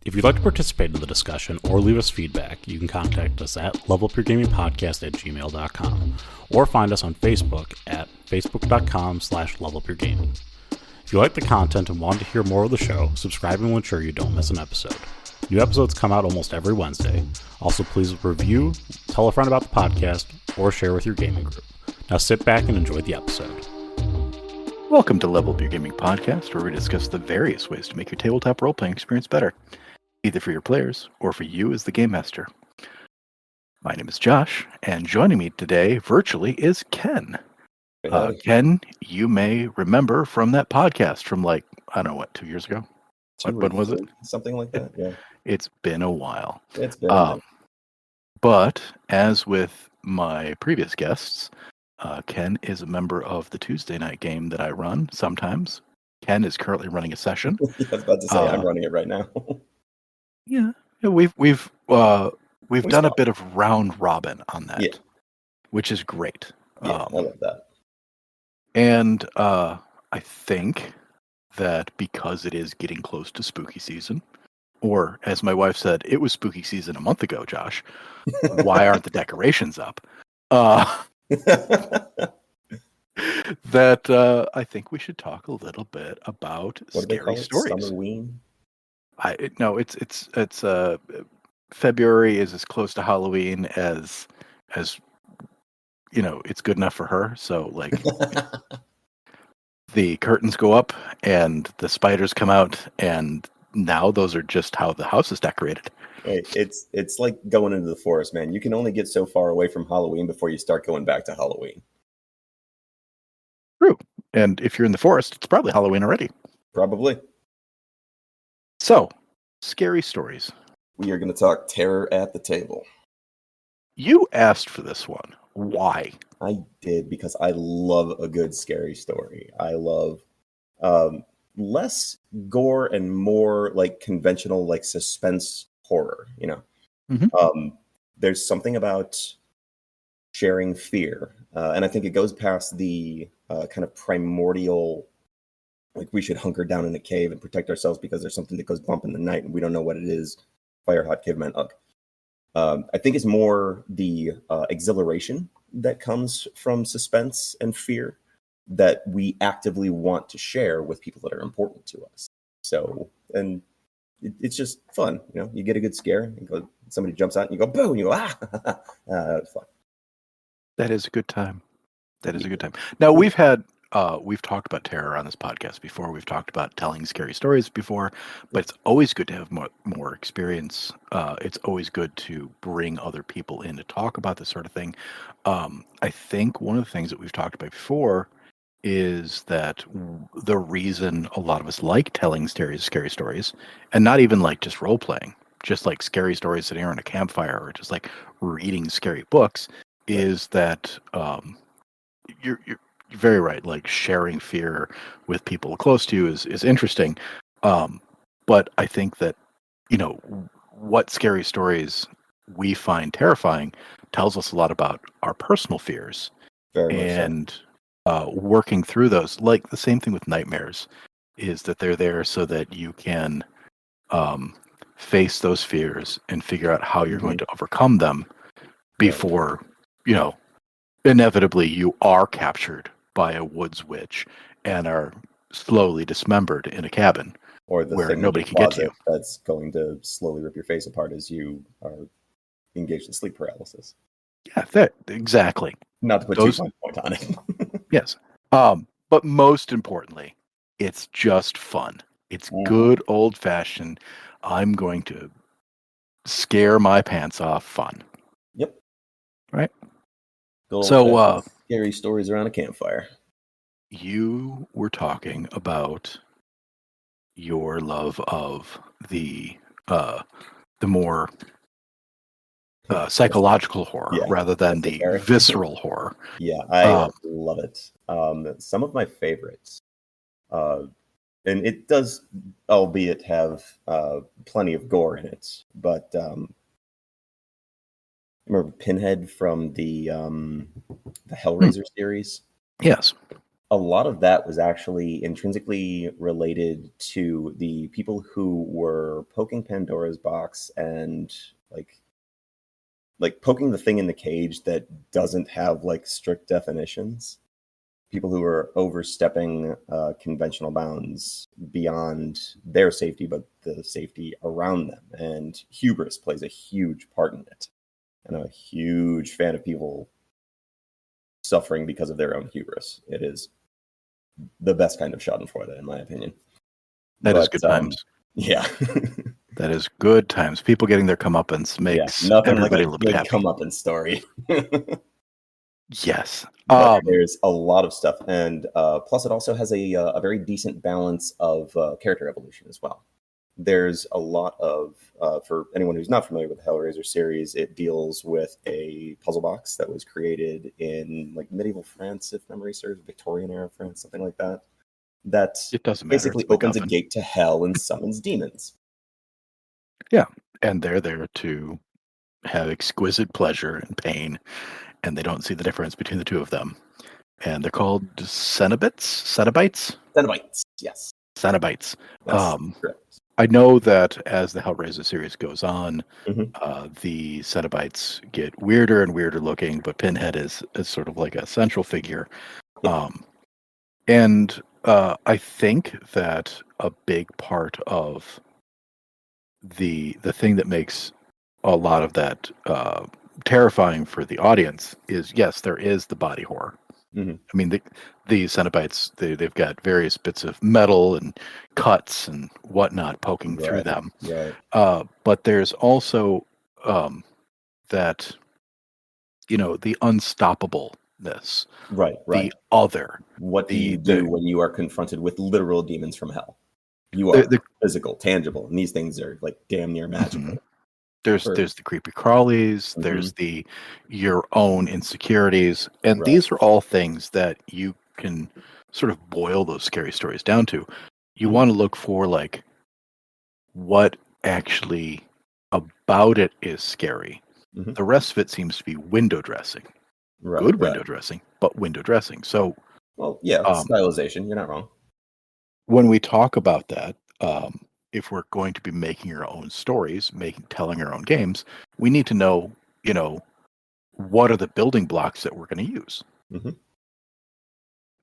If you'd like to participate in the discussion or leave us feedback, you can contact us at levelupyourgamingpodcast@gmail.com or find us on Facebook at facebook.com/levelupyourgaming. If you like the content and want to hear more of the show, subscribing will ensure you don't miss an episode. New episodes come out almost every Wednesday. Also, please review, tell a friend about the podcast, or share with your gaming group. Now sit back and enjoy the episode. Welcome to Level Up Your Gaming Podcast, where we discuss the various ways to make your tabletop role-playing experience better, either for your players or for you as the game master. My name is Josh, and joining me today virtually is Ken. Ken, you may remember from that podcast from 2 years ago? When was it? Something like that, yeah. It's been a while. It's been a minute. But as with my previous guests, Ken is a member of the Tuesday night game that I run sometimes. Ken is currently running a session. I was about to say I'm running it right now. Yeah, we've done a bit of round robin on that, which is great. Yeah, I love that. And I think that because it is getting close to spooky season, or as my wife said, it was spooky season a month ago, Josh. Why aren't the decorations up? That I think we should talk a little bit about scary stories. Summerween? It's February is as close to Halloween as it's good enough for her. So the curtains go up and the spiders come out, and now those are just how the house is decorated. It's like going into the forest, man. You can only get so far away from Halloween before you start going back to Halloween. True. And if you're in the forest, it's probably Halloween already. Probably. So, scary stories. We are going to talk terror at the table. You asked for this one. Why? I did, because I love a good scary story. I love less gore and more like conventional, like suspense horror, Mm-hmm. There's something about sharing fear. And I think it goes past the kind of primordial, like we should hunker down in a cave and protect ourselves because there's something that goes bump in the night and we don't know what it is. Fire hot caveman ugh. I think it's more the exhilaration that comes from suspense and fear that we actively want to share with people that are important to us. So, and it's just fun, you get a good scare, somebody jumps out and you go, boom, you go, it's fun. That is a good time. Now we've talked about terror on this podcast before. We've talked about telling scary stories before, but it's always good to have more experience. It's always good to bring other people in to talk about this sort of thing. I think one of the things that we've talked about before is that the reason a lot of us like telling scary stories, and not even like just role playing, just like scary stories sitting around a campfire or just like reading scary books, is that you're very right. Like sharing fear with people close to you is interesting. But I think that, what scary stories we find terrifying tells us a lot about our personal fears. Very and working through those, like the same thing with nightmares, is that they're there so that you can face those fears and figure out how you're going to overcome them before, inevitably you are captured by a woods witch and are slowly dismembered in a cabin, or the where nobody can get to you. That's going to slowly rip your face apart as you are engaged in sleep paralysis. Yeah, exactly. Not to put too fine point on it. Yes. But most importantly, it's just fun. It's good old-fashioned, I'm going to scare my pants off fun. Yep. Right? So, scary stories around a campfire. You were talking about your love of the more psychological horror rather than the visceral horror. Yeah, I love it. Some of my favorites, and it does, albeit have plenty of gore in it, but remember Pinhead from the Hellraiser series? Yes. a lot of that was actually intrinsically related to the people who were poking Pandora's box and like poking the thing in the cage that doesn't have like strict definitions. People who are overstepping conventional bounds beyond their safety, but the safety around them. And hubris plays a huge part in it. And I'm a huge fan of people suffering because of their own hubris. It is the best kind of schadenfreude, in my opinion. That is good times. Yeah. That is good times. People getting their comeuppance makes nothing everybody like a a little bit good happy. comeuppance story. Yes. There's a lot of stuff, and plus it also has a very decent balance of character evolution as well. There's a lot of, for anyone who's not familiar with the Hellraiser series, it deals with a puzzle box that was created in like medieval France, if memory serves, Victorian era France, something like that. That It doesn't matter. basically It's opens a MacGuffin. gate to hell and summons demons. Yeah. And they're there to have exquisite pleasure and pain, and they don't see the difference between the two of them. And they're called Cenobites? Cenobites, yes. Cenobites. That's correct. I know that as the Hellraiser series goes on, Mhm. the Cenobites get weirder and weirder looking, but Pinhead is sort of like a central figure. Yeah. And I think that a big part of the thing that makes a lot of that terrifying for the audience is, yes, there is the body horror. Mhm. I mean, the Cenobites, they've got various bits of metal and cuts and whatnot poking through Right, them. right. But there's also that, the unstoppableness, Right. the other. What do you the do when you are confronted with literal demons from hell? You the, are the physical, tangible, and these things are like damn near magical. Mhm. There's the creepy crawlies, Mhm. there's your own insecurities, and Right. these are all things that you can sort of boil those scary stories down to. You Mhm. want to look for like what actually about it is scary. Mhm. The rest of it seems to be window dressing. Right, Good right. window dressing, but window dressing. So Well, yeah, stylization. You're not wrong. when we talk about that, if we're going to be making our own stories, telling our own games, we need to know, what are the building blocks that we're going to use. Mhm.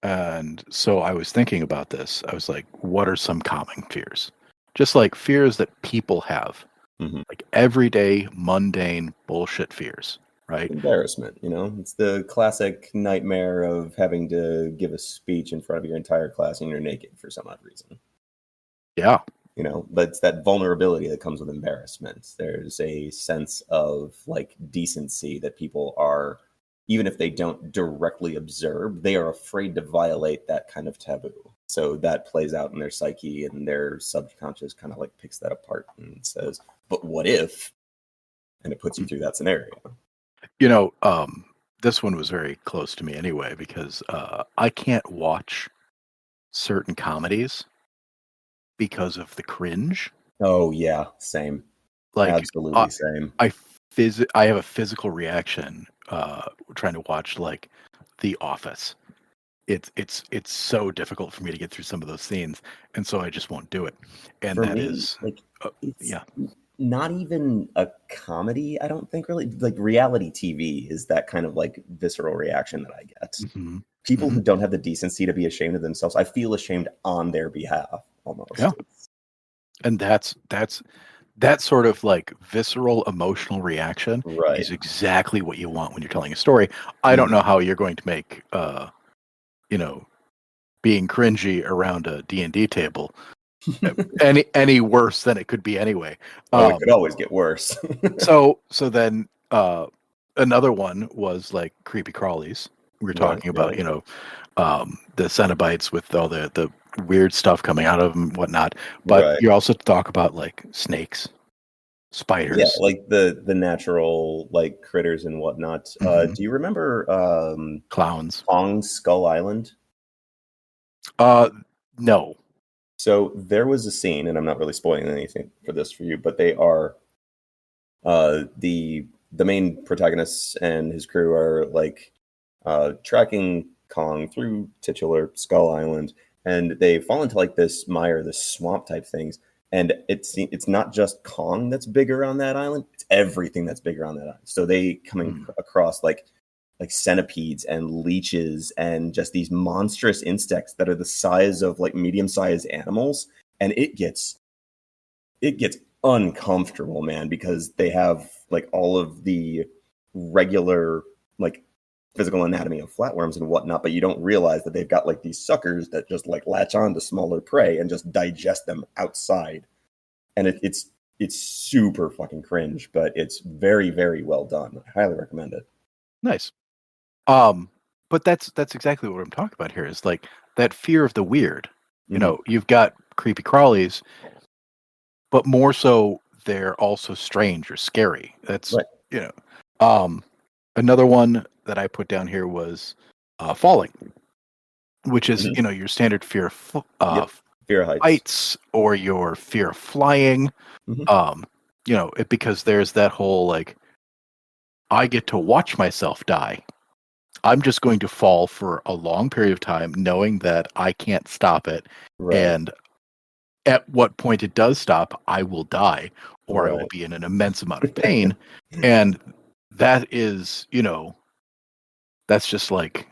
And so I was thinking about this. I was like, what are some common fears? Just like fears that people have, Mhm. like everyday, mundane bullshit fears, right? Embarrassment. It's the classic nightmare of having to give a speech in front of your entire class and you're naked for some odd reason. Yeah. But it's that vulnerability that comes with embarrassment. There's a sense of like decency that people are, even if they don't directly observe, they are afraid to violate that kind of taboo. So that plays out in their psyche, and their subconscious kind of like picks that apart and says, but what if? And it puts you through that scenario. This one was very close to me anyway, because I can't watch certain comedies because of the cringe. Oh, yeah, same. Like, Absolutely same. I have a physical reaction trying to watch like The Office. It's so difficult for me to get through some of those scenes, and so I just won't do it. And For that me, is, like, it's yeah, not even a comedy, I don't think, really. Like, reality TV is that kind of like visceral reaction that I get. mhm, People who mhm. don't have the decency to be ashamed of themselves, I feel ashamed on their behalf almost. Yeah. And that's that sort of like visceral emotional reaction Right. is exactly what you want when you're telling a story. I don't know how you're going to make being cringy around a D&D table any worse than it could be anyway. Oh, it could always get worse. So then another one was like creepy crawlies. We were Right, talking about, right. the Cenobites with all the weird stuff coming out of them and whatnot. But Right. you also talk about like snakes, spiders. Yeah, like the natural like critters and whatnot. Mhm. Do you remember Clowns. Kong's Skull Island? No. So there was a scene, and I'm not really spoiling anything for this for you, but they are the main protagonists and his crew are like tracking Kong, through titular Skull Island, and they fall into like this mire, this swamp type things. And it's not just Kong that's bigger on that island; it's everything that's bigger on that island. So they coming across like centipedes and leeches and just these monstrous insects that are the size of like medium-sized animals, and it gets uncomfortable, man, because they have like all of the regular like physical anatomy of flatworms and whatnot, but you don't realize that they've got like these suckers that just like latch on to smaller prey and just digest them outside. And it's super fucking cringe, but it's very, very well done. I highly recommend it. Nice. But that's exactly what I'm talking about here, is like that fear of the weird. You know, you've got creepy crawlies, but more so they're also strange or scary. That's right. You know. Another one that I put down here was falling, which is you know, your standard fear of fear of heights or your fear of flying. You know, because there's that whole like, I get to watch myself die. I'm just going to fall for a long period of time, knowing that I can't stop it. Right. And at what point it does stop, I will die, or I will Right. be in an immense amount of pain. And that is, you know, that's just like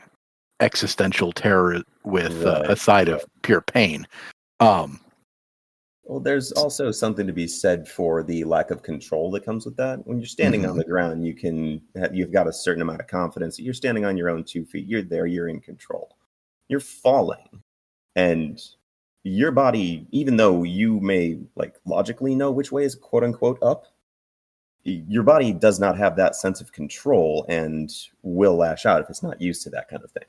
existential terror with a side of pure pain. Well, there's also something to be said for the lack of control that comes with that. When you're standing on the ground, you've got a certain amount of confidence that you're standing on your own 2 feet. You're there, you're in control. You're falling, and your body, even though you may like logically know which way is quote unquote up, your body does not have that sense of control and will lash out if it's not used to that kind of thing.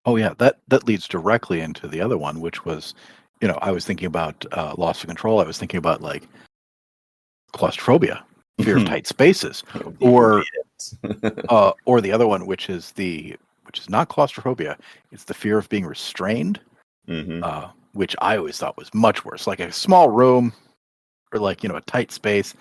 Oh yeah, that leads directly into the other one, which was, you know, I was thinking about loss of control. I was thinking about like claustrophobia, fear of tight spaces, or the other one, which is not claustrophobia. It's the fear of being restrained, which I always thought was much worse. Like a small room or like, you know, a tight space,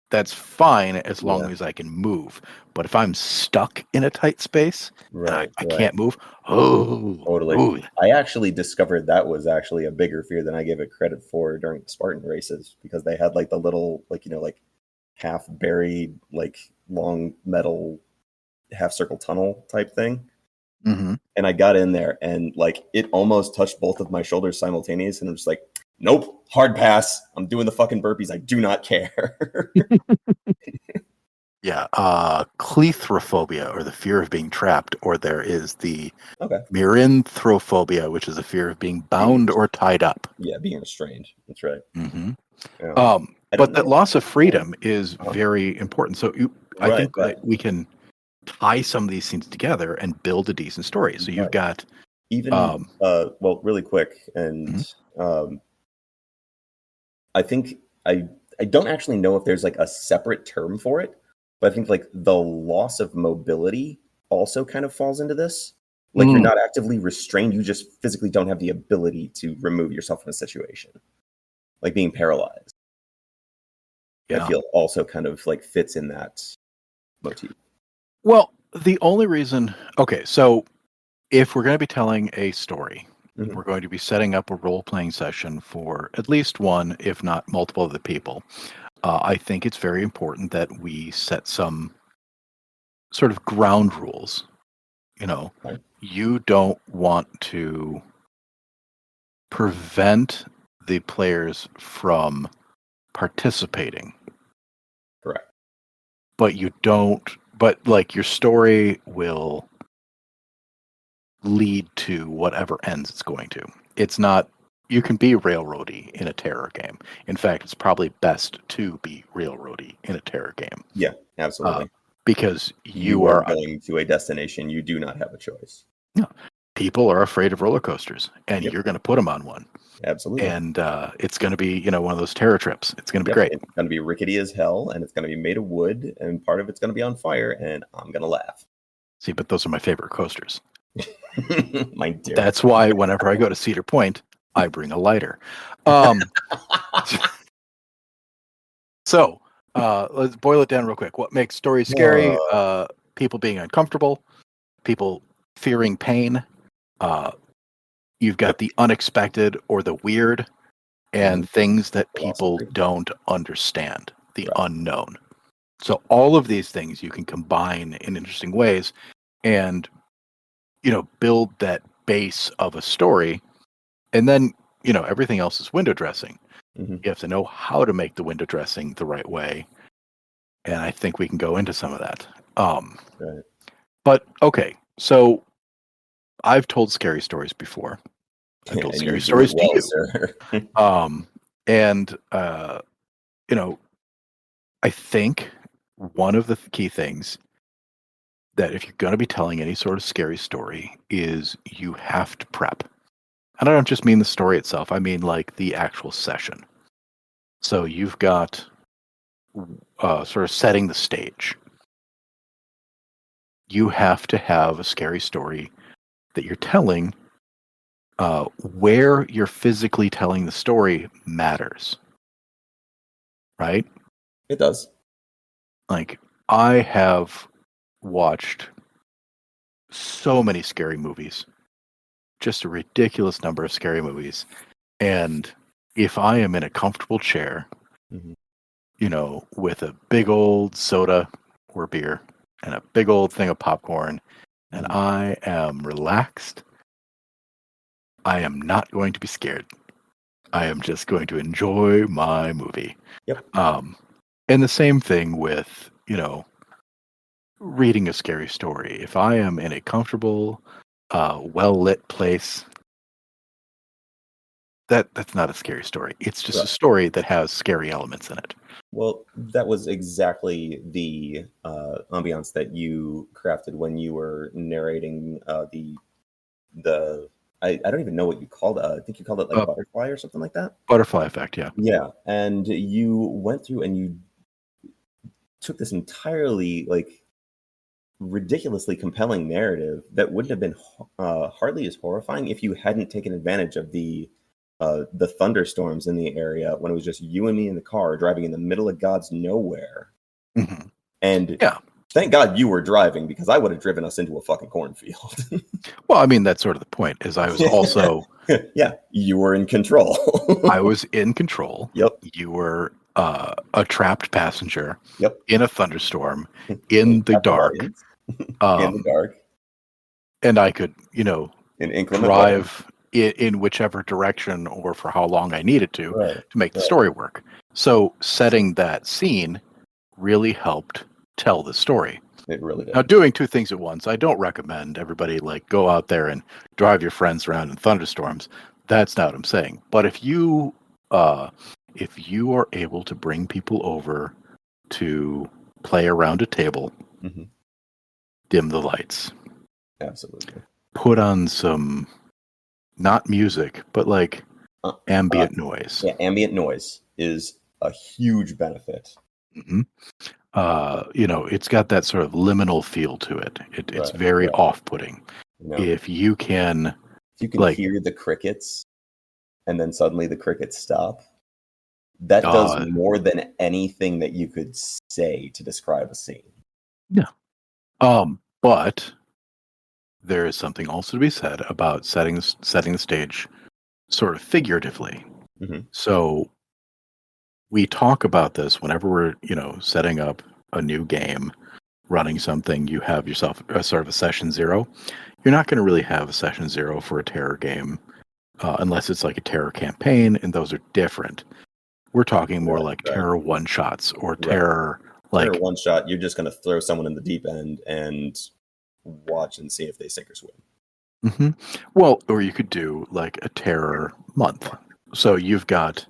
that's fine as long as I can move. But if I'm stuck in a tight space, I can't move. Oh, totally. Ooh. I actually discovered that was actually a bigger fear than I gave it credit for during the Spartan races, because they had like the little, like, you know, like half buried, like long metal half circle tunnel type thing. And I got in there and like it almost touched both of my shoulders simultaneously. And I'm just like, nope, hard pass. I'm doing the fucking burpees. I do not care. Yeah, cleithrophobia, or the fear of being trapped, or there is the miranthrophobia, which is a fear of being bound or tied up. Yeah, being restrained. That's right. But that loss of freedom is very important. So I think that we can tie some of these things together and build a decent story. So you've got even well, really quick, and I think I don't actually know if there's like a separate term for it, but I think like the loss of mobility also kind of falls into this. Like you're not actively restrained, you just physically don't have the ability to remove yourself from a situation. Like being paralyzed. I feel also kind of like fits in that motif. Well, the only reason, okay, so if we're going to be telling a story, we're going to be setting up a role-playing session for at least one, if not multiple of the people. I think it's very important that we set some sort of ground rules. You know, you don't want to prevent the players from participating. Correct. But you don't, but like your story will lead to whatever ends it's going to. It's not, you can be railroady in a terror game. In fact, it's probably best to be railroady in a terror game. Yeah, absolutely. Because you are going to a destination. You do not have a choice. No. People are afraid of roller coasters, and you're going to put them on one. Absolutely. And it's going to be, you know, one of those terror trips. It's going to be great. It's going to be rickety as hell, and it's going to be made of wood, and part of it's going to be on fire, and I'm going to laugh. See, but those are my favorite coasters. My dear. That's why whenever I go to Cedar Point, I bring a lighter. So let's boil it down real quick. What makes stories scary? People being uncomfortable, people fearing pain, You've got the unexpected or the weird, and things that people Philosophy. don't understand, the Right. unknown. So all of these things you can combine in interesting ways and, build that base of a story. And then, everything else is window dressing. Mhm. You have to know how to make the window dressing the right way. And I think we can go into some of that. Right. But okay, so I've told scary stories before. I've told And you scary do it stories to well, you. sir. And I think one of the key things that if you're going to be telling any sort of scary story is you have to prep. And I don't just mean the story itself. I mean like the actual session. So you've got sort of setting the stage. You have to have a scary story that you're telling. Where you're physically telling the story matters, right? It does. Like I have watched so many scary movies, just a ridiculous number of scary movies. And if I am in a comfortable chair, Mhm. with a big old soda or beer and a big old thing of popcorn, and Mhm. I am relaxed, I am not going to be scared. I am just going to enjoy my movie. Yep. And the same thing with, reading a scary story. If I am in a comfortable, well-lit place, that's not a scary story. It's just a Right. story that has scary elements in it. Well, that was exactly the ambiance that you crafted when you were narrating the I don't even know what you called it. I think you called it like Uh, butterfly or something like that. Butterfly effect, yeah. Yeah, and you went through and you took this entirely like ridiculously compelling narrative that wouldn't have been hardly as horrifying if you hadn't taken advantage of the thunderstorms in the area when it was just you and me in the car driving in the middle of God's nowhere. Mm-hmm. And Yeah. thank God you were driving because I would have driven us into a fucking cornfield. Well, I mean, that's sort of the point. Is I was also yeah, you were in control. I was in control. Yep. You were a trapped passenger Yep. in a thunderstorm In in the captive dark, audience, in the dark, and I could, in inclement weather. drive in whichever direction or for how long I needed to Right. make the Right. story work. So setting that scene really helped tell the story. It really did. Now, doing two things at once, I don't recommend everybody like go out there and drive your friends around in thunderstorms. That's not what I'm saying. But if you are able to bring people over to play around a table, hmm dim the lights, Absolutely. put on some not music, but like Uh, ambient noise. Yeah, ambient noise is a huge benefit. hmm it's got that sort of liminal feel to it. It's Right. very Right. off-putting. You know, If you can, if you can like, hear the crickets and then suddenly the crickets stop, that does more than anything that you could say to describe a scene. yeah. But there is something also to be said about setting the stage sort of figuratively. Mm-hmm. So we talk about this whenever we're, setting up a new game, running something, you have yourself a sort of a session zero. You're not going to really have a session zero for a terror game unless it's like a terror campaign, and those are different. We're talking more like terror one-shots or terror like terror one shot. You're just going to throw someone in the deep end and watch and see if they sink or swim. Mm-hmm. Well, or you could do like a terror month. So you've got,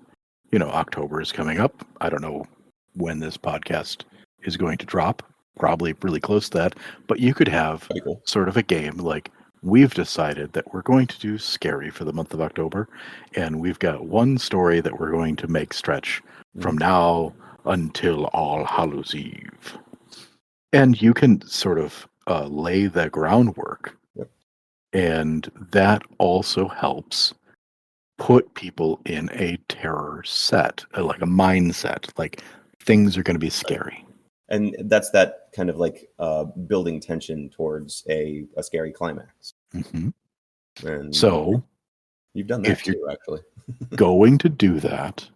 October is coming up. I don't know when this podcast is going to drop. Probably really close to that. But you could have Cool. sort of a game like we've decided that we're going to do scary for the month of October. And we've got one story that we're going to make stretch from now until All Hallows Eve. And you can sort of lay the groundwork. Yep. And that also helps put people in a terror set, like a mindset, like things are going to be scary. And that's that kind of like building tension towards a scary climax. Mm-hmm. And So you've done that if you're too, actually. going to do that,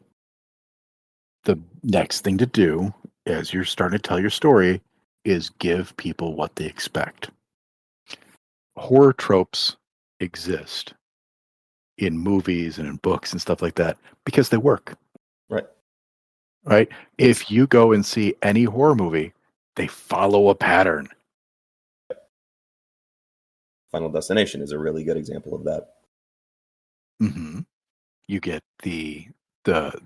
the next thing to do as you're starting to tell your story is give people what they expect. Horror tropes exist in movies and in books and stuff like that because they work. Right. Right? If you go and see any horror movie, they follow a pattern. Final Destination is a really good example of that. Mm-hmm. You get the the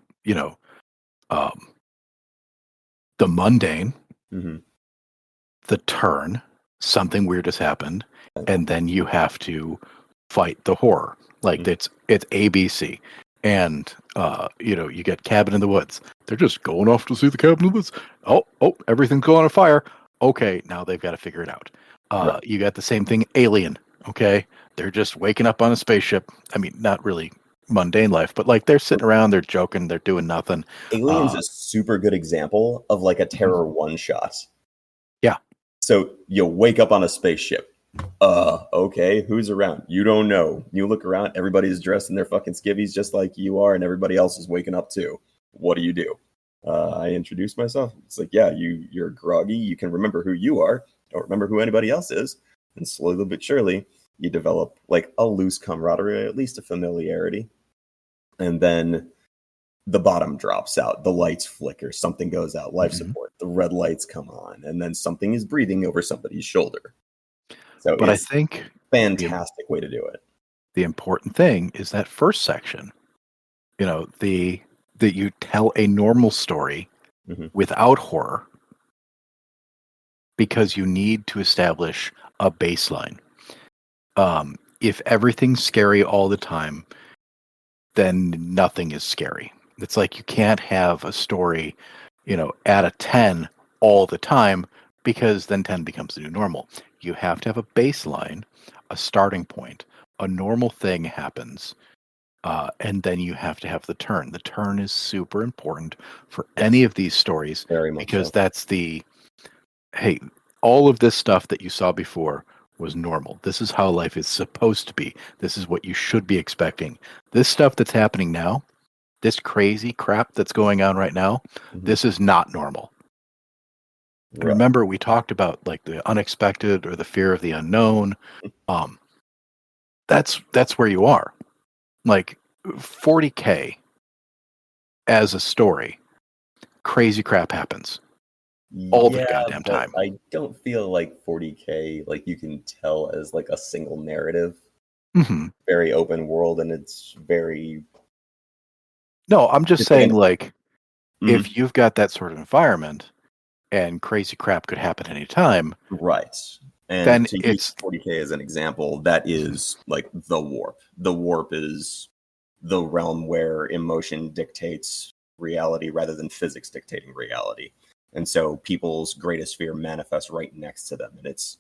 mundane, Mm-hmm. the turn, something weird has happened, and then you have to fight the horror. Like Mhm. it's ABC. And you get Cabin in the Woods. They're just going off to see the Cabin in the Woods. Oh, everything's going on fire. Okay, now they've got to figure it out. Right. You got the same thing, Alien. Okay, they're just waking up on a spaceship. I mean, not really mundane life, but like they're sitting around, they're joking, they're doing nothing. Alien's a super good example of like a terror one shot. Yeah. So you wake up on a spaceship. Okay, who's around? You don't know. You look around, everybody's dressed in their fucking skivvies just like you are, and everybody else is waking up too. What do? I introduce myself. It's like, yeah, you're groggy. You can remember who you are. Don't remember who anybody else is. And slowly but surely, you develop like a loose camaraderie, at least a familiarity. And then the bottom drops out, the lights flicker, something goes out, life support, the red lights come on, and then something is breathing over somebody's shoulder. So But I it's think fantastic way to do it. the important thing is that first section. That you tell a normal story without horror because you need to establish a baseline. If everything's scary all the time, then nothing is scary. It's like you can't have a story, at a 10 all the time because then 10 becomes the new normal. You have to have a baseline, a starting point. A normal thing happens. And then you have to have the turn. The turn is super important for any of these stories because that's hey, all of this stuff that you saw before was normal. This is how life is supposed to be. This is what you should be expecting. This stuff that's happening now, this crazy crap that's going on right now, this is not normal. Right. Remember, we talked about like the unexpected or the fear of the unknown. That's where you are. Like 40K as a story, crazy crap happens all the goddamn time. I don't feel like 40K, like you can tell as like a single narrative. Very open world, and it's very... No, I'm just saying, like, if you've got that sort of environment and crazy crap could happen anytime. Right. And then to use 40K as an example, that is like the warp. The warp is the realm where emotion dictates reality rather than physics dictating reality. And so people's greatest fear manifests right next to them. And it's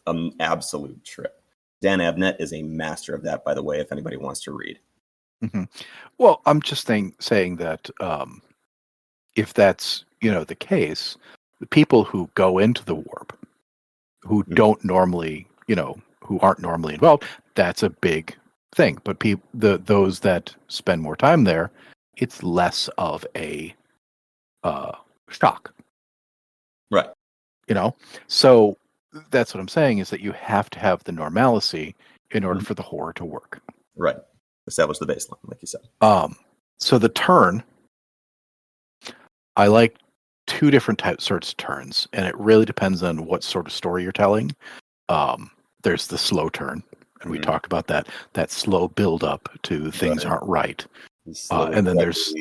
an absolute trip. Dan Abnett is a master of that, by the way, if anybody wants to read. Well, I'm just saying that if that's, the case, the people who go into the warp, who don't normally, who aren't normally involved, that's a big thing. But those that spend more time there, it's less of a shock. Right. So that's what I'm saying is that you have to have the normalcy in order for the horror to work. Right. Establish the baseline, like you said. So the turn, I like two different sorts of turns, and it really depends on what sort of story you're telling. There's the slow turn, and we talked about that slow build up to things aren't right. And then there's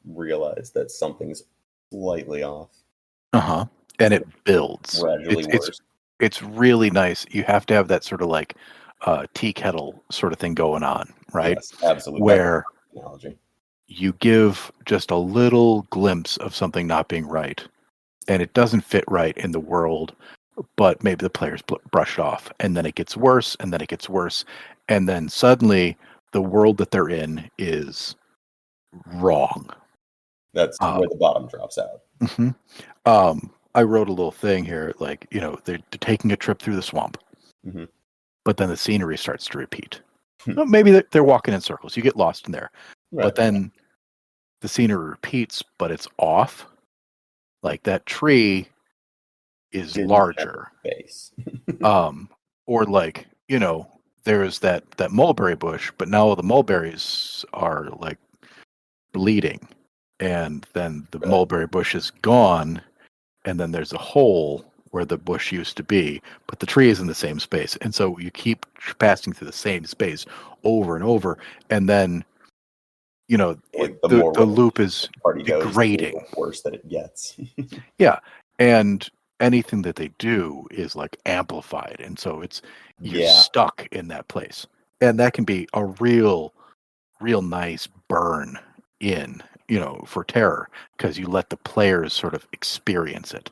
realize that something's slightly off. And it builds. Worse. It's really nice. You have to have that sort of like tea kettle sort of thing going on, right? Yes, absolutely. Where you give just a little glimpse of something not being right, and it doesn't fit right in the world, but maybe the players brush it off, and then it gets worse, and then it gets worse, and then suddenly the world that they're in is wrong. That's where the bottom drops out. I wrote a little thing here, like, they're taking a trip through the swamp. but then the scenery starts to repeat. Well, maybe they're walking in circles. You get lost in there. Right. But then the scenery repeats, but it's off. Like that tree is Didn't larger. have a face. Or like, there's that mulberry bush, but now the mulberries are like bleeding. And then the Right. mulberry bush is gone, and then there's a hole where the bush used to be, but the tree is in the same space. And so you keep passing through the same space over and over, and then Like the loop is party degrading. goes, the worse that it gets. Yeah, and anything that they do is like amplified, and so you're stuck in that place, and that can be a real nice burn in for terror, because you let the players sort of experience it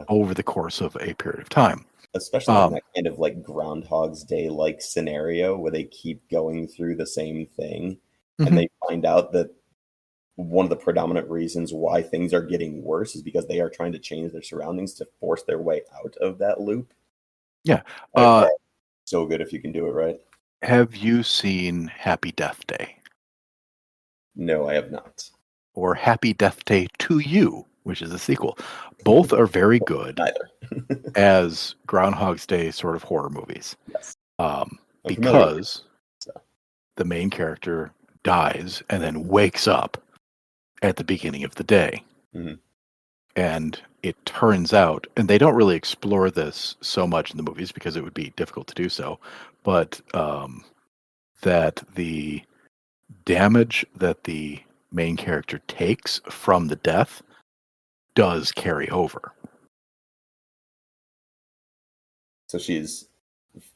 over the course of a period of time. Especially in that kind of like Groundhog's Day like scenario where they keep going through the same thing, and they find out that one of the predominant reasons why things are getting worse is because they are trying to change their surroundings to force their way out of that loop. Yeah. So good if you can do it right. Have you seen Happy Death Day? No, I have not. Or Happy Death Day to You, which is a sequel. Both are very good Neither. as Groundhog's Day sort of horror movies. Yes. Because the main character dies and then wakes up at the beginning of the day. Mm-hmm. And it turns out, and they don't really explore this so much in the movies because it would be difficult to do so, but that the damage that the main character takes from the death does carry over. So she's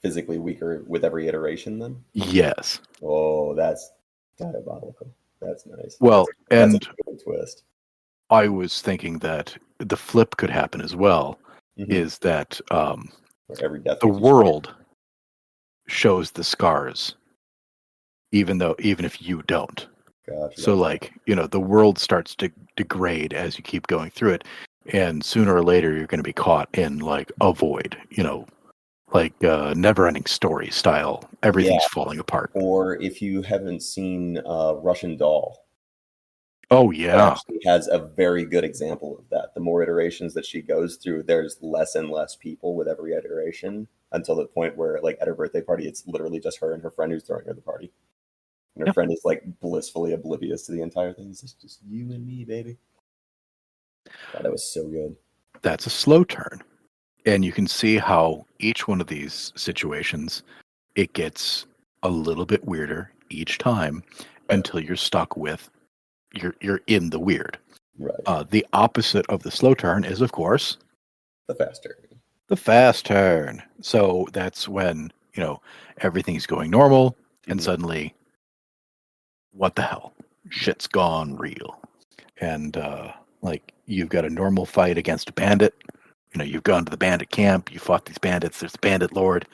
physically weaker with every iteration then? Yes. Oh, that's diabolical. That's nice. Well, that's a good twist. I was thinking that the flip could happen as well, is that every death the world shows the scars, even if you don't. Gotcha. So like, the world starts to degrade as you keep going through it, and sooner or later you're going to be caught in like a void, like Never-Ending Story style. Everything's falling apart. Or if you haven't seen Russian Doll. Oh yeah, it actually has a very good example of that. The more iterations that she goes through, there's less and less people with every iteration, until the point where, like, at her birthday party, it's literally just her and her friend who's throwing her the party. And her friend is like blissfully oblivious to the entire thing. It's just you and me, baby. God, that was so good. That's a slow turn. And you can see how each one of these situations, it gets a little bit weirder each time until you're stuck with, you're in the weird. Right. The opposite of the slow turn is, of course, the fast turn. The fast turn. So that's when, everything's going normal, and suddenly, what the hell? Shit's gone real. And like, you've got a normal fight against a bandit. You've gone to the bandit camp, you fought these bandits, there's the bandit lord,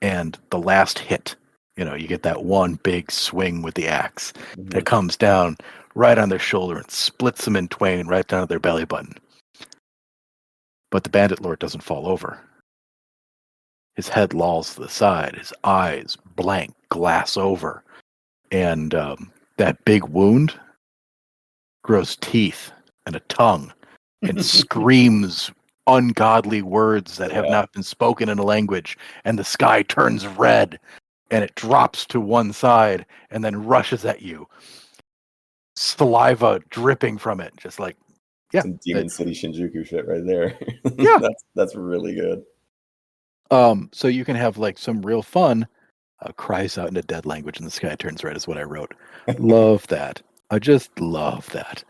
and the last hit, you get that one big swing with the axe that comes down right on their shoulder and splits them in twain right down to their belly button. But the bandit lord doesn't fall over. His head lolls to the side, his eyes blank, glass over, and that big wound grows teeth and a tongue and screams ungodly words that have not been spoken in a language, and the sky turns red and it drops to one side and then rushes at you, saliva dripping from it, just like some Demon City Shinjuku shit right there. Yeah. that's really good. So you can have like some real fun. Cries out in a dead language and the sky turns red is what I wrote. Love that. I just love that.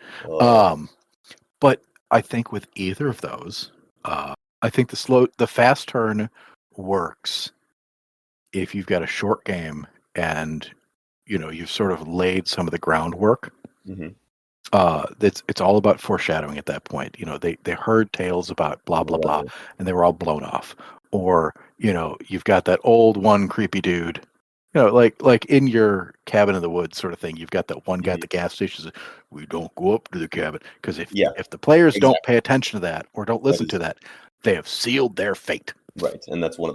But I think with either of those, I think the fast turn works if you've got a short game and you've sort of laid some of the groundwork. It's all about foreshadowing at that point. They heard tales about blah blah blah, and they were all blown off. Or you've got that old one creepy dude. Like in your cabin in the woods sort of thing. You've got that one guy at the gas station says, "We don't go up to the cabin," because if the players don't pay attention to that or don't listen to that, they have sealed their fate. Right, and that's one of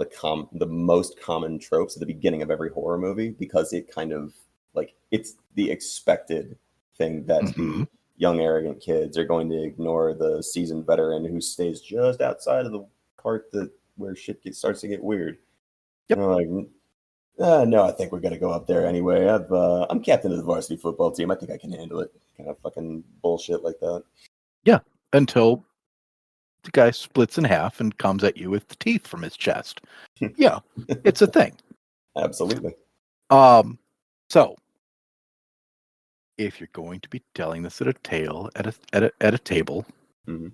the most common tropes at the beginning of every horror movie, because it kind of like it's the expected thing that Mm-hmm. the young arrogant kids are going to ignore the seasoned veteran who stays just outside of the part that where starts to get weird. Yep. And I'm like, no, I think we're gonna go up there anyway. I'm captain of the varsity football team. I think I can handle it. Kind of fucking bullshit like that. Yeah, until the guy splits in half and comes at you with the teeth from his chest. Yeah, it's a thing. Absolutely. So if you're going to be telling this at a table, hmm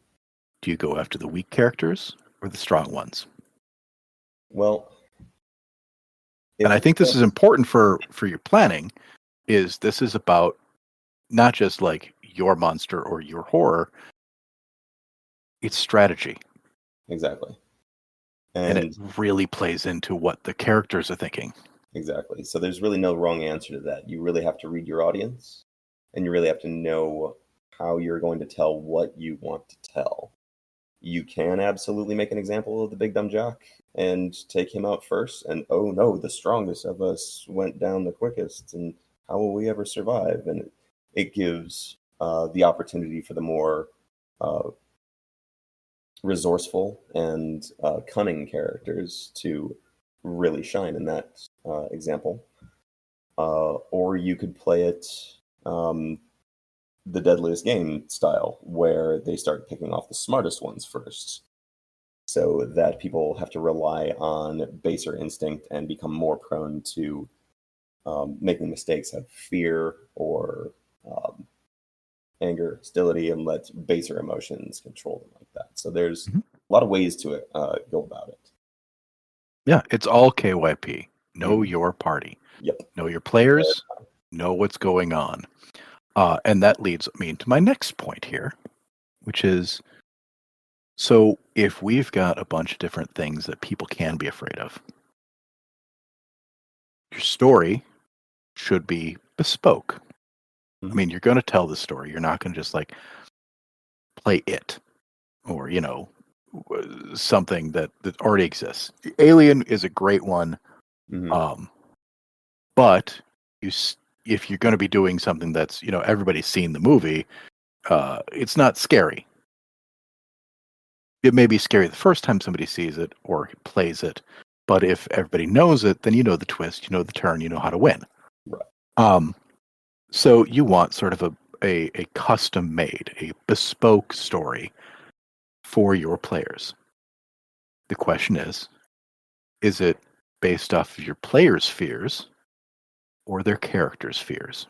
do you go after the weak characters or the strong ones? Well, And I think this is important for your planning. This is about not just like your monster or your horror. It's strategy. Exactly. And it really plays into what the characters are thinking. Exactly. So there's really no wrong answer to that. You really have to read your audience, and you really have to know how you're going to tell what you want to tell. You can absolutely make an example of the big dumb jock and take him out first, and oh no, the strongest of us went down the quickest, and how will we ever survive? And it gives the opportunity for the more resourceful and cunning characters to really shine in that example. Or you could play it the deadliest game style, where they start picking off the smartest ones first, so that people have to rely on baser instinct and become more prone to making mistakes, have fear or anger, hostility, and let baser emotions control them like that. So there's a lot of ways to go about it. Yeah, it's all KYP. Know your party. Yep. Know your players. Know what's going on. And that leads me to my next point here, which is, so if we've got a bunch of different things that people can be afraid of, your story should be bespoke. I mean, you're going to tell the story. You're not going to just like play it or, something that already exists. Alien is a great one. But if you're going to be doing something that's, everybody's seen the movie, it's not scary. It may be scary the first time somebody sees it or plays it, but if everybody knows it, then you know the twist, you know the turn, you know how to win. Right. So you want sort of a custom made, a bespoke story for your players. The question is it based off of your players' fears or their characters' fears?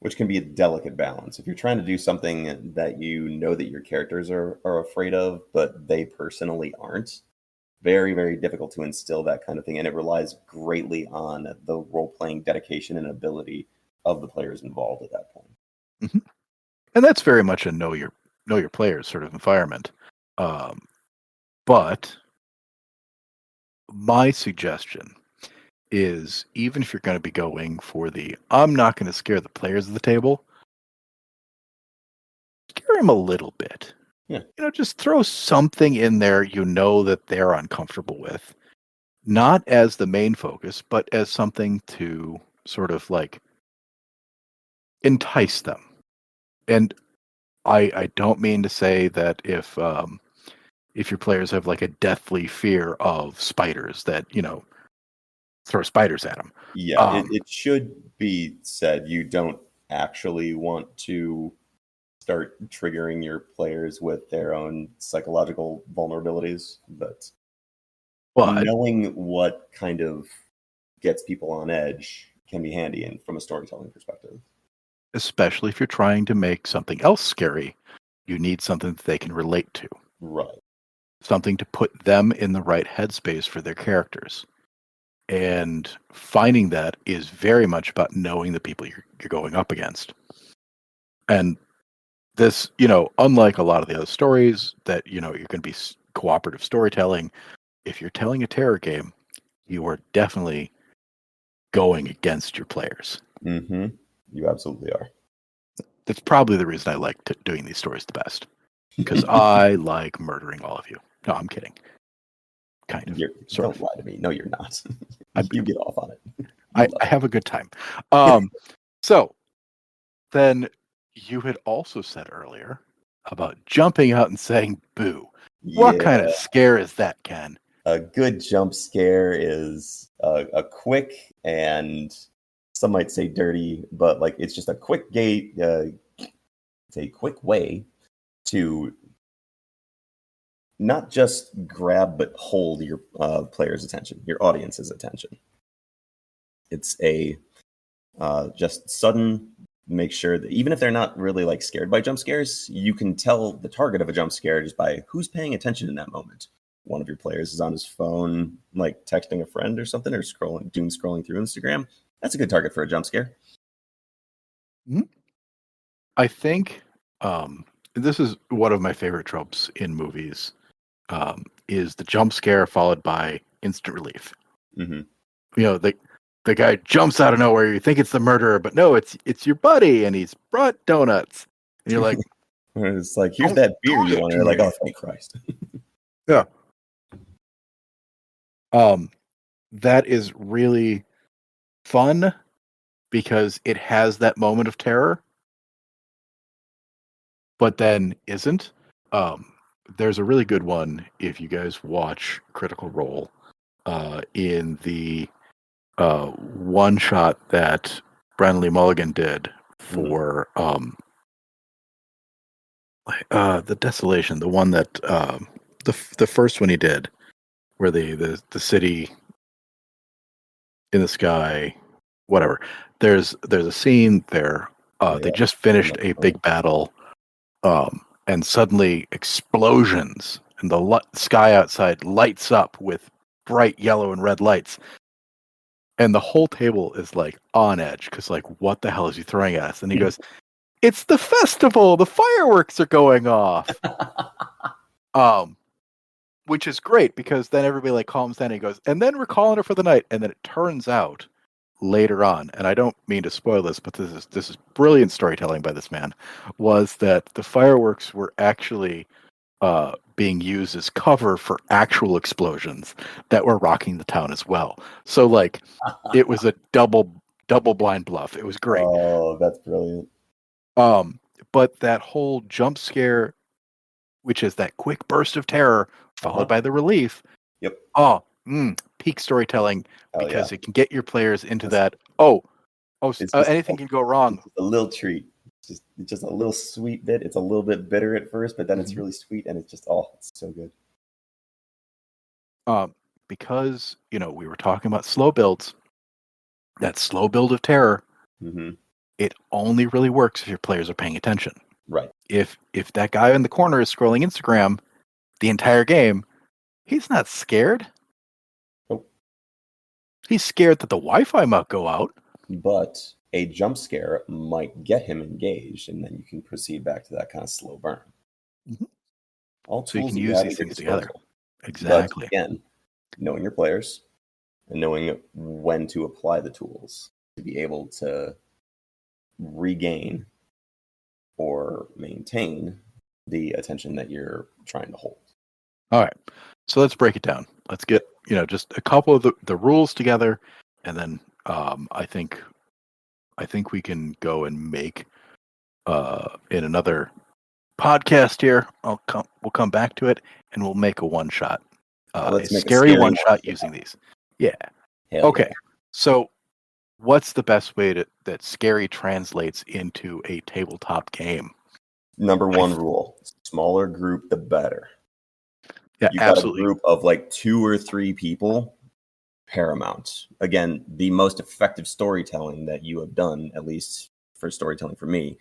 Which can be a delicate balance. If you're trying to do something that you know that your characters are afraid of, but they personally aren't, very, very difficult to instill that kind of thing. And it relies greatly on the role-playing dedication and ability of the players involved at that point. Mm-hmm. And that's very much a know your players sort of environment. But my suggestion is, even if you're going to be going for I'm not going to scare the players at the table, scare them a little bit. Yeah. Just throw something in there that they're uncomfortable with. Not as the main focus, but as something to sort of like entice them. And I don't mean to say that if your players have like a deathly fear of spiders, that throw spiders at them. Yeah, it should be said you don't actually want to start triggering your players with their own psychological vulnerabilities, but knowing what kind of gets people on edge can be handy and from a storytelling perspective. Especially if you're trying to make something else scary, you need something that they can relate to. Right. Something to put them in the right headspace for their characters. And finding that is very much about knowing the people you're going up against. And this, unlike a lot of the other stories that, you're going to be cooperative storytelling, if you're telling a terror game, you are definitely going against your players. Mm-hmm. You absolutely are. That's probably the reason I like doing these stories the best. Because I like murdering all of you. No, I'm kidding. kind of. Don't lie to me. No, you're not. You get off on it. I have a good time. So then you had also said earlier about jumping out and saying boo. What kind of scare is that, Ken? A good jump scare is a quick and some might say dirty, but like it's just a quick gate. It's a quick way to not just grab but hold your player's attention, your audience's attention. It's a just sudden. Make sure that even if they're not really like scared by jump scares, you can tell the target of a jump scare just by who's paying attention in that moment. One of your players is on his phone, like texting a friend or something, or doom scrolling through Instagram. That's a good target for a jump scare. Mm-hmm. I think this is one of my favorite tropes in movies, is the jump scare followed by instant relief. Mm-hmm. You know, the guy jumps out of nowhere. You think it's the murderer, but no, it's your buddy, and he's brought donuts. And you're like, it's like, here's that beer you want. You're like, oh, thank Christ. Yeah. That is really fun because it has that moment of terror, but then isn't. There's a really good one if you guys watch Critical Role in the one shot that Brandon Lee Mulligan did for the Desolation, the one that the first one he did, where the city in the sky, whatever. There's a scene there. They just finished a big battle, and suddenly explosions, and the sky outside lights up with bright yellow and red lights. And the whole table is like on edge because, like, what the hell is he throwing at us? And he goes, "It's the festival. The fireworks are going off." Which is great because then everybody like calms down and he goes, "And then we're calling it for the night." And then it turns out later on, and I don't mean to spoil this, but this is brilliant storytelling by this man, was that the fireworks were actually being used as cover for actual explosions that were rocking the town as well. So like it was a double blind bluff. It was great. Oh, that's brilliant. But that whole jump scare, which is that quick burst of terror followed by the relief. Yep. Peak storytelling because it can get your players into that. Anything can go wrong. A little treat. It's just a little sweet bit. It's a little bit bitter at first, but then it's really sweet, and it's just it's so good. Because we were talking about slow builds. That slow build of terror, it only really works if your players are paying attention. Right. If that guy in the corner is scrolling Instagram the entire game, he's not scared. Nope. He's scared that the Wi-Fi might go out. But a jump scare might get him engaged, and then you can proceed back to that kind of slow burn. All so you tools can use these things together. Exactly. But again, knowing your players and knowing when to apply the tools to be able to regain or maintain the attention that you're trying to hold. All right. So let's break it down. Let's get, just a couple of the rules together, and then I think we can go and make in another podcast here. We'll come back to it, and we'll make a one shot. A scary one shot using these. Yeah. Okay. So what's the best way that scary translates into a tabletop game? Number one rule: smaller group, the better. Yeah, you absolutely. Got a group of like 2 or 3 people, paramount. Again, the most effective storytelling that you have done, at least for storytelling for me,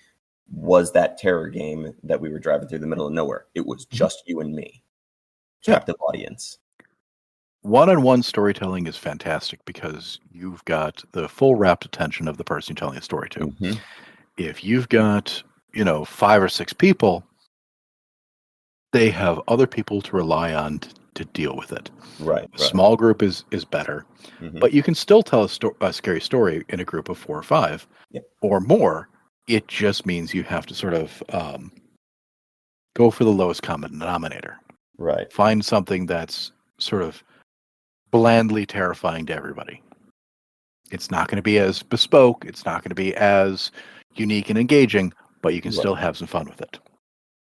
was that terror game that we were driving through the middle of nowhere. It was just you and me. Captive audience. One-on-one storytelling is fantastic because you've got the full rapt attention of the person you're telling a story to. If you've got, 5 or 6 people, they have other people to rely on to deal with it. Right. A small group is better, but you can still tell a scary story in a group of 4 or 5 or more. It just means you have to sort of go for the lowest common denominator. Right. Find something that's sort of blandly terrifying to everybody. It's not going to be as bespoke. It's not going to be as unique and engaging, but you can still have some fun with it.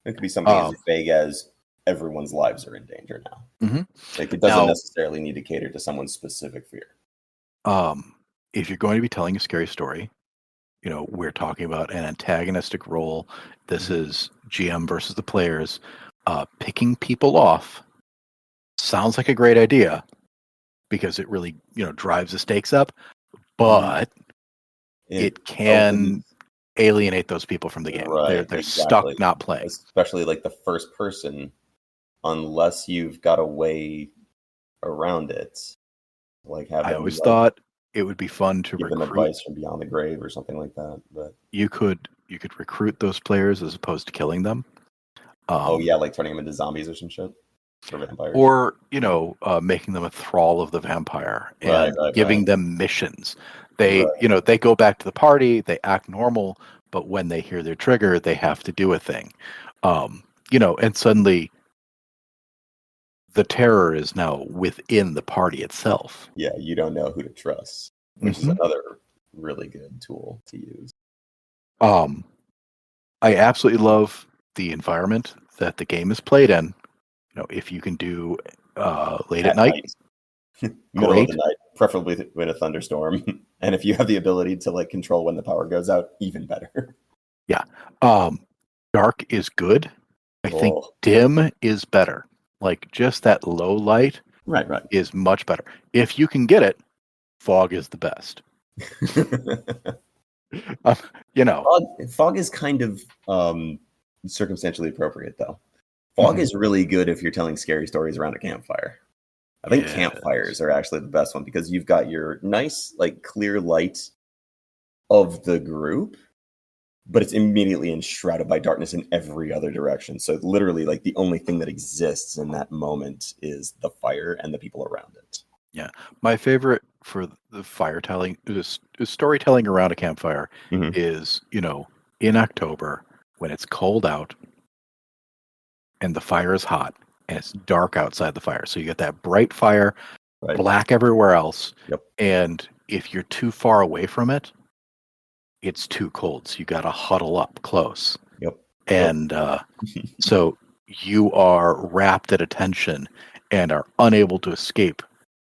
It could be something as vague as everyone's lives are in danger now. Mm-hmm. Like it doesn't necessarily need to cater to someone's specific fear. If you're going to be telling a scary story, we're talking about an antagonistic role. This is GM versus the players. Picking people off sounds like a great idea because it really, drives the stakes up, but it can alienate those people from the game. Right, they're stuck not playing. Especially like the first person, unless you've got a way around it. Like I always thought it would be fun to give them recruit advice from beyond the grave or something like that. But you could recruit those players as opposed to killing them. Like turning them into zombies or some shit. Or vampires. Or, making them a thrall of the vampire and giving them missions. They go back to the party, they act normal, but when they hear their trigger, they have to do a thing. And suddenly the terror is now within the party itself. Yeah, you don't know who to trust, which is another really good tool to use. I absolutely love the environment that the game is played in. If you can do late at night, middle of the night, preferably in a thunderstorm, and if you have the ability to like control when the power goes out, even better. Yeah, dark is good. I think dim is better. Like just that low light, right, is much better. If you can get it, fog is the best. Fog is kind of circumstantially appropriate, though. Fog is really good if you're telling scary stories around a campfire. I think campfires are actually the best one because you've got your nice, like, clear light of the group, but it's immediately enshrouded by darkness in every other direction. So literally, like, the only thing that exists in that moment is the fire and the people around it. Yeah. My favorite for the firetelling is storytelling around a campfire is, in October when it's cold out and the fire is hot and it's dark outside the fire. So you get that bright fire, black everywhere else. Yep. And if you're too far away from it, it's too cold. So you got to huddle up close. Yep. And so you are wrapped at attention and are unable to escape.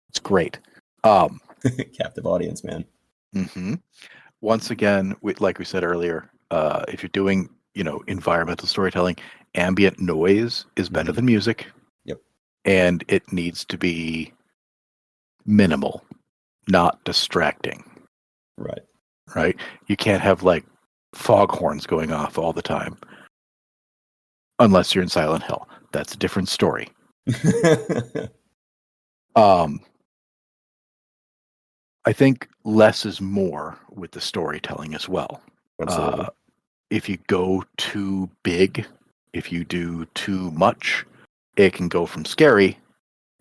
It's great. Captive audience, man. Once again, like we said earlier, if you're doing, environmental storytelling, ambient noise is better than music. Yep. And it needs to be minimal, not distracting. Right? You can't have like foghorns going off all the time. Unless you're in Silent Hill. That's a different story. I think less is more with the storytelling as well. Absolutely. If you go too big, if you do too much, it can go from scary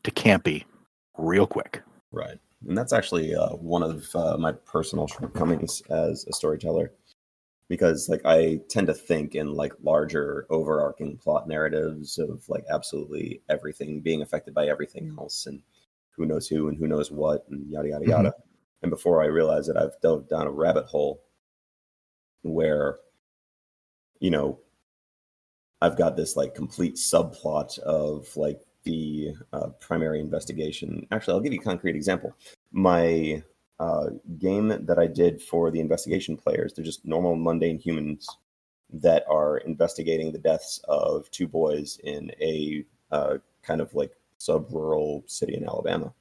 to campy real quick. Right. And that's actually one of my personal shortcomings as a storyteller. Because like I tend to think in like larger overarching plot narratives of like absolutely everything being affected by everything else and who knows who and who knows what and yada yada yada. And before I realize it, I've dove down a rabbit hole where, I've got this like complete subplot of like the primary investigation. Actually, I'll give you a concrete example. My game that I did for the investigation players, they're just normal, mundane humans that are investigating the deaths of two boys in a kind of like sub-rural city in Alabama.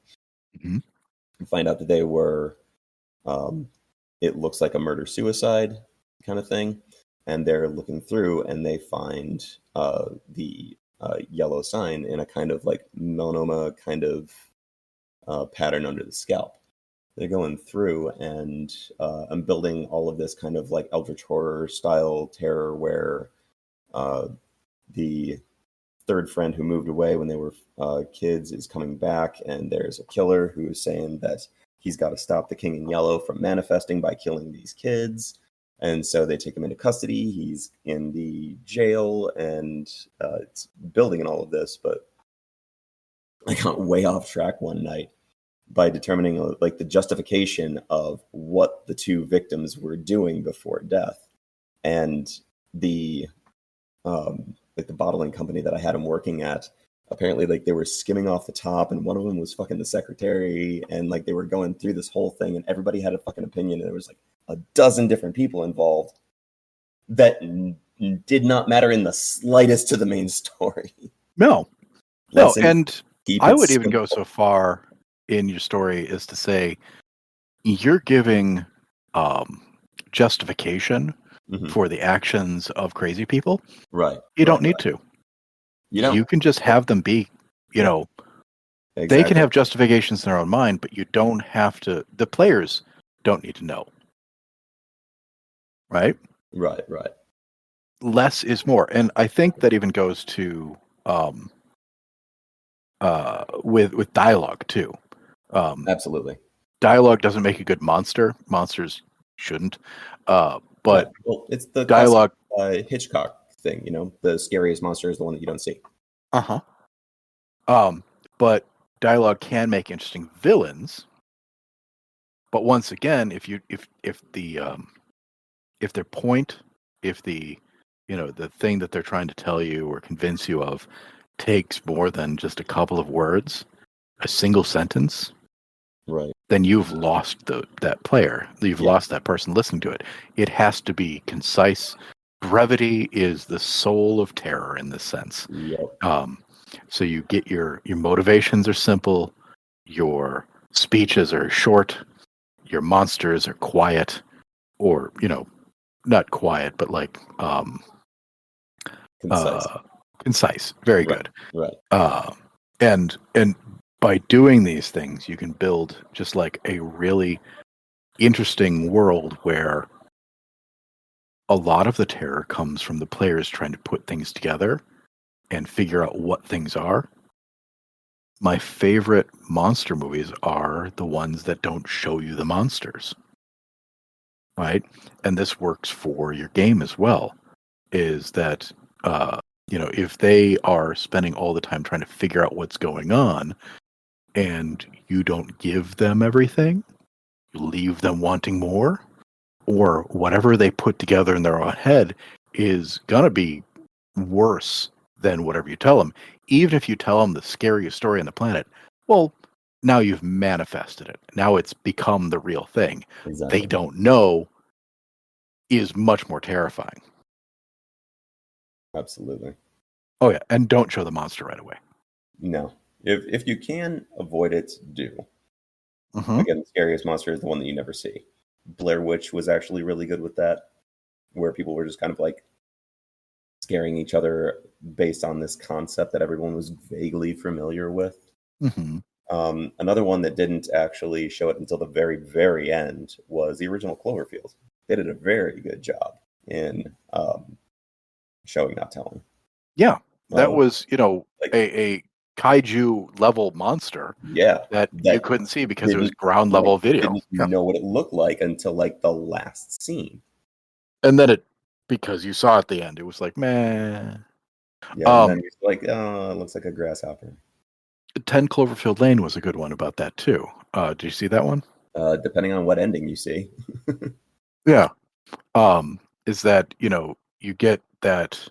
And find out that they were, it looks like a murder-suicide kind of thing. And they're looking through and they find the yellow sign in a kind of like melanoma kind of pattern under the scalp. They're going through and I'm building all of this kind of like Eldritch Horror style terror where the third friend who moved away when they were kids is coming back, and there's a killer who is saying that he's got to stop the King in Yellow from manifesting by killing these kids. And so they take him into custody. He's in the jail, and it's building in all of this. But I got way off track one night by determining like the justification of what the two victims were doing before death. And the like the bottling company that I had him working at, apparently like they were skimming off the top, and one of them was fucking the secretary, and like they were going through this whole thing, and everybody had a fucking opinion, and there was like a dozen different people involved that did not matter in the slightest to the main story. No, Listen, and keep I it would even simple. go so far in your story as to say you're giving justification Mhm. for the actions of crazy people. Right. You don't right, need right. to. You know, You can just have them be, you Yeah. know, they can exactly. have justifications in their own mind, but you don't have to. The players don't need to know. Right? Right. Less is more. And I think that even goes to with dialogue too. Absolutely. Dialogue doesn't make a good monster. Monsters shouldn't. But Right. Well, it's the dialogue. classic Hitchcock thing. You know, the scariest monster is the one that you don't see. Uh-huh. But dialogue can make interesting villains. But once again, if their point, if the the thing that they're trying to tell you or convince you of takes more than just a couple of words, a single sentence, Right. then you've lost that player. You've Yeah. lost that person listening to it. It has to be concise. Brevity is the soul of terror in this sense. Yep. So you get your motivations are simple, your speeches are short, your monsters are quiet, or not quiet, but like Concise. concise. Very Right. good. Right. And by doing these things, you can build just like a really interesting world where a lot of the terror comes from the players trying to put things together and figure out what things are. My favorite monster movies are the ones that don't show you the monsters. Right? And this works for your game as well. Is that if they are spending all the time trying to figure out what's going on and you don't give them everything, you leave them wanting more, or whatever they put together in their own head is gonna be worse than whatever you tell them. Even if you tell them the scariest story on the planet, well, now you've manifested it. Now it's become the real thing. Exactly. They don't know is much more terrifying. Absolutely. Oh yeah, and don't show the monster right away. No. If you can avoid it, do. Mm-hmm. Again, the scariest monster is the one that you never see. Blair Witch was actually really good with that, where people were just kind of like scaring each other based on this concept that everyone was vaguely familiar with. Mm-hmm. Another one that didn't actually show it until the very, very end was the original Cloverfield. They did a very good job in showing, not telling. Yeah, that was like- a kaiju level monster. Yeah, that you couldn't see because it was didn't- ground level video. Didn't Yeah. know what it looked like until like the last scene. And then because you saw at the end, it was like, man. Yeah, and then it's like, oh, it looks like a grasshopper. 10 Cloverfield Lane was a good one about that too. Did you see that one? Depending on what ending you see. Yeah. Is that, you get that,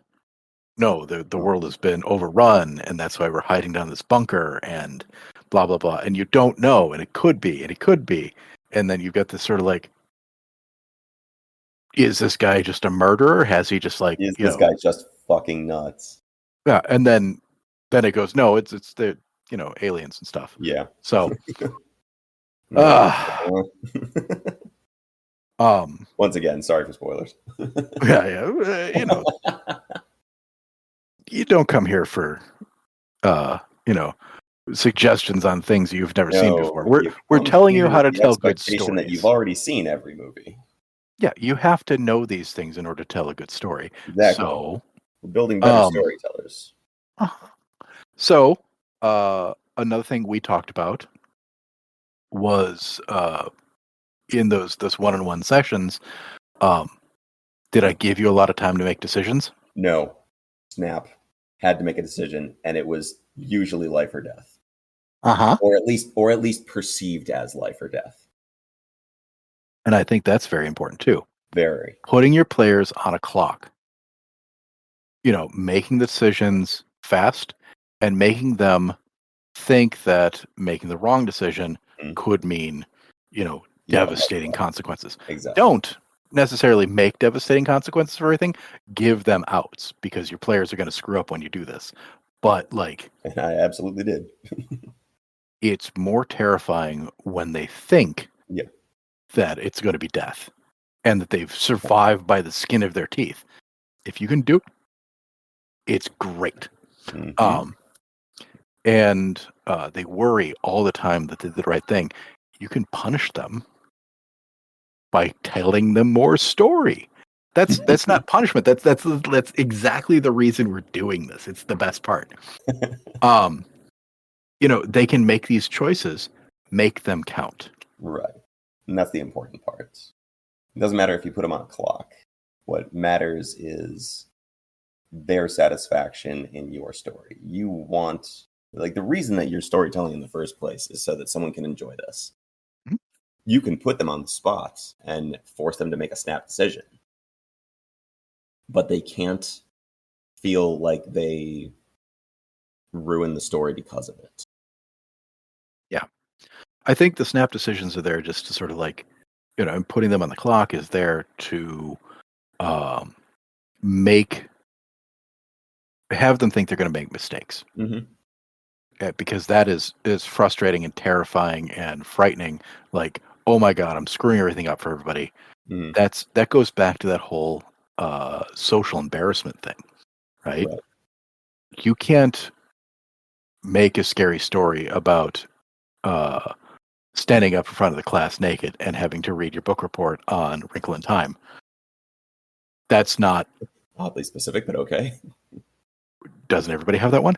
no, the world has been overrun, and that's why we're hiding down this bunker, and blah, blah, blah. And you don't know, and it could be, and it could be. And then you've got this sort of like, is this guy just a murderer? Has he just like, Is this guy just fucking nuts? Yeah, and then it goes, no, it's the aliens and stuff. Yeah. So once again, sorry for spoilers. yeah, you don't come here for suggestions on things you've never seen before. We're telling you how to tell good stories that you've already seen every movie. Yeah, you have to know these things in order to tell a good story. Exactly. So we're building better storytellers. So another thing we talked about was in those one-on-one sessions, did I give you a lot of time to make decisions? No. Snap had to make a decision, and it was usually life or death. Uh-huh. or at least perceived as life or death. And I think that's very important too. Very. Putting your players on a clock. Making the decisions fast and making them think that making the wrong decision could mean, devastating consequences. Exactly. Don't necessarily make devastating consequences for everything. Give them outs because your players are going to screw up when you do this. But and I absolutely did. It's more terrifying when they think that it's going to be death and that they've survived by the skin of their teeth. If you can do it, it's great. Mm-hmm. And they worry all the time that they did the right thing. You can punish them by telling them more story. That's not punishment. That's exactly the reason we're doing this. It's the best part. They can make these choices, make them count. Right. And that's the important part. It doesn't matter if you put them on a clock. What matters is their satisfaction in your story. You want, the reason that you're storytelling in the first place is so that someone can enjoy this. Mm-hmm. You can put them on the spot and force them to make a snap decision, but they can't feel like they ruin the story because of it. Yeah. I think the snap decisions are there just to sort of and putting them on the clock is there to have them think they're going to make mistakes. Mm-hmm. Because that is frustrating and terrifying and frightening. Like, oh my God, I'm screwing everything up for everybody. Mm-hmm. That goes back to that whole social embarrassment thing, right? You can't make a scary story about standing up in front of the class naked and having to read your book report on Wrinkle in Time. That's not oddly specific, but okay. Doesn't everybody have that one?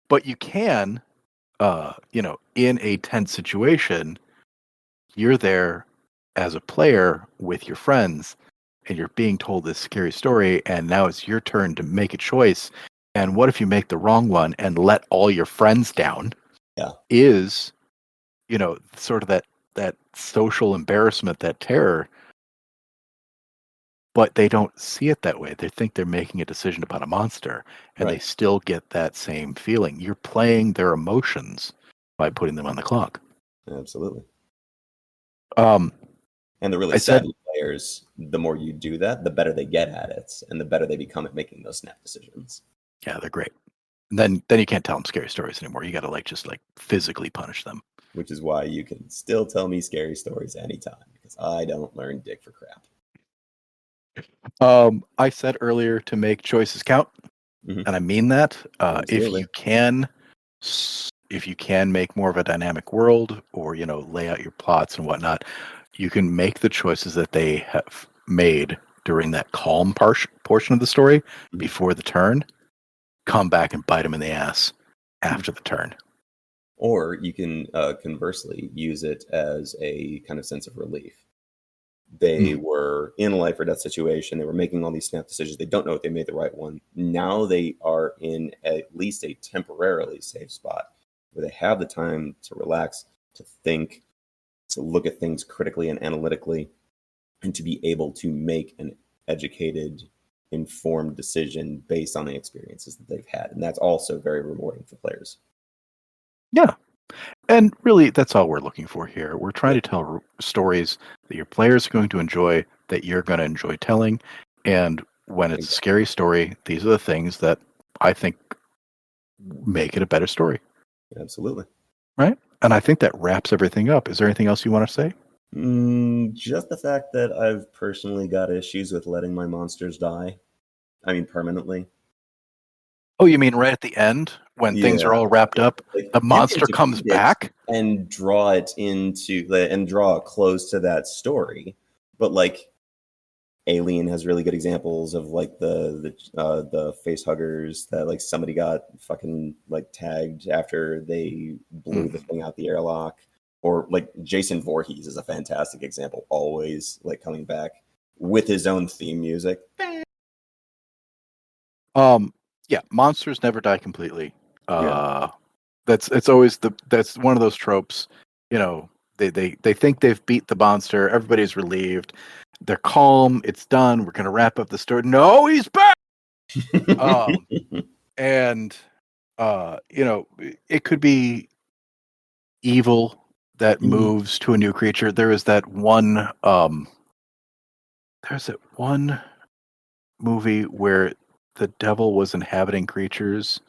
But you can, in a tense situation, you're there as a player with your friends and you're being told this scary story, and now it's your turn to make a choice. And what if you make the wrong one and let all your friends down? Yeah. Is, sort of that social embarrassment, that terror. But they don't see it that way. They think they're making a decision about a monster, and they still get that same feeling. You're playing their emotions by putting them on the clock. Absolutely. And the really savvy players, the more you do that, the better they get at it, and the better they become at making those snap decisions. Yeah, they're great. And then you can't tell them scary stories anymore. You got to just physically punish them. Which is why you can still tell me scary stories anytime, because I don't learn dick for crap. I said earlier to make choices count, and I mean that. If you can make more of a dynamic world, or lay out your plots and whatnot, you can make the choices that they have made during that calm portion of the story before the turn come back and bite them in the ass after the turn. Or you can conversely use it as a kind of sense of relief. They were in a life or death situation. They were making all these snap decisions. They don't know if they made the right one. Now they are in at least a temporarily safe spot where they have the time to relax, to think, to look at things critically and analytically, and to be able to make an educated, informed decision based on the experiences that they've had. And that's also very rewarding for players. Yeah. And really, that's all we're looking for here. We're trying to tell stories that your players are going to enjoy, that you're going to enjoy telling. And when it's a scary story, these are the things that I think make it a better story. Absolutely. Right? And I think that wraps everything up. Is there anything else you want to say? Just the fact that I've personally got issues with letting my monsters die. I mean, permanently. Oh, you mean right at the end when things are all wrapped up, the monster comes back and draw it draw a close to that story. But Alien has really good examples of the face huggers that somebody got fucking tagged after they blew the thing out the airlock. Or Jason Voorhees is a fantastic example, always coming back with his own theme music. Yeah, monsters never die completely. It's always that's one of those tropes. You know, they think they've beat the monster. Everybody's relieved. They're calm. It's done. We're gonna wrap up the story. No, he's back. And you know, it could be evil that moves to a new creature. There's that one movie where the devil was inhabiting creatures.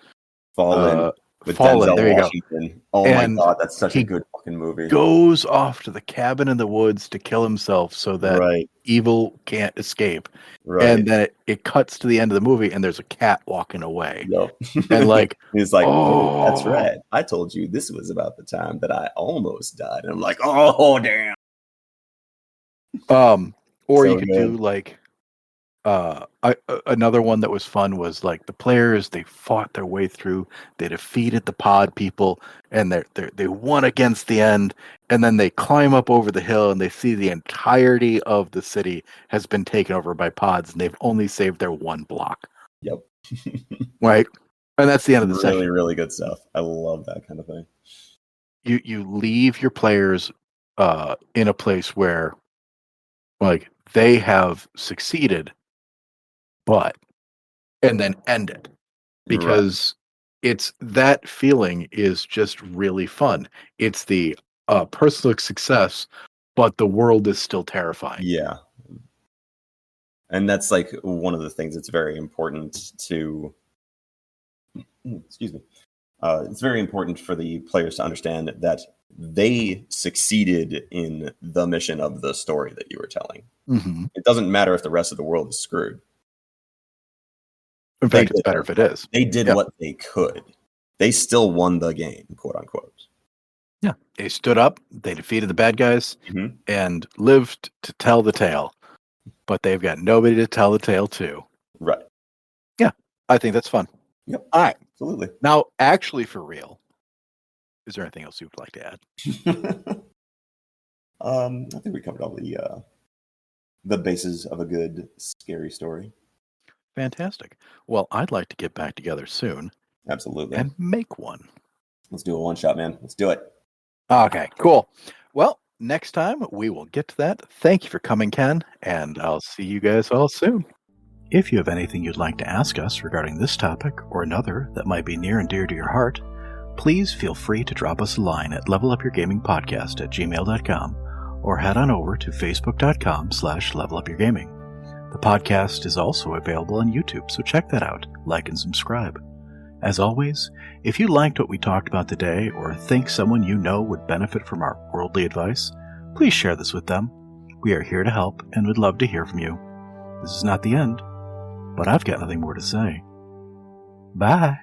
Fallen with Fallen, Denzel there you go. Washington. Oh And my god, that's such a good fucking movie. Goes off to the cabin in the woods to kill himself so that evil can't escape. Right. And then it cuts to the end of the movie and there's a cat walking away. Yep. And like he's like, oh, that's right. I told you this was about the time that I almost died. And I'm like, oh damn. Or you could do like another one that was fun was like the players, they fought their way through, they defeated the pod people, and they won against the end, and then they climb up over the hill and they see the entirety of the city has been taken over by pods, and they've only saved their one block. Yep. Right, and that's the end of the session. Really, really good stuff. I love that kind of thing. You leave your players in a place where like they have succeeded, and then end it, because it's that feeling is just really fun. It's the personal success, but the world is still terrifying. Yeah. And that's like one of the things that's very important to, excuse me. It's very important for the players to understand that they succeeded in the mission of the story that you were telling. Mm-hmm. It doesn't matter if the rest of the world is screwed. In fact, it's better if it is. They did what they could. They still won the game, quote unquote. Yeah. They stood up, they defeated the bad guys, and lived to tell the tale. But they've got nobody to tell the tale to. Right. Yeah. I think that's fun. Yep. All right. Absolutely. Now, actually, for real, is there anything else you would like to add? I think we covered all the bases of a good scary story. Fantastic. Well, I'd like to get back together soon. Absolutely. And make one. Let's do a one-shot, man. Let's do it. Okay, cool. Well, next time we will get to that. Thank you for coming, Ken, and I'll see you guys all soon. If you have anything you'd like to ask us regarding this topic or another that might be near and dear to your heart, please feel free to drop us a line at levelupyourgamingpodcast@gmail.com or head on over to facebook.com/levelupyourgaming. The podcast is also available on YouTube, so check that out, like and subscribe. As always, if you liked what we talked about today or think someone you know would benefit from our worldly advice, please share this with them. We are here to help and would love to hear from you. This is not the end, but I've got nothing more to say. Bye.